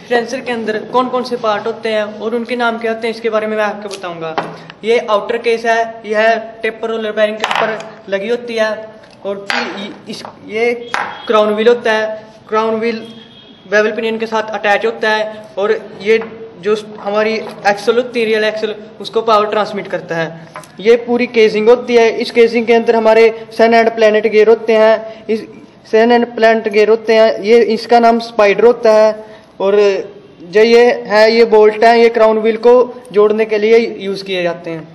Differential के अंदर कौन कौन से पार्ट होते हैं और उनके नाम क्या होते हैं इसके बारे में मैं आपको बताऊंगा। ये आउटर केस है, यह टेपर रोलर बेयरिंग के ऊपर लगी होती है। और ये क्राउन व्हील होता है, क्राउन व्हील बेवल पिनियन के साथ अटैच होता है। और ये जो हमारी एक्सल होती है, रियल एक्सल, उसको पावर ट्रांसमिट करता है। ये पूरी केसिंग होती है। इस केसिंग के अंदर हमारे सन एंड प्लैनेट गियर होते हैं। इस सन एंड प्लैनेट गियर होते हैं, ये इसका नाम स्पाइडर होता है। और जो ये है, ये बोल्ट है, ये क्राउन व्हील को जोड़ने के लिए यूज किए जाते हैं।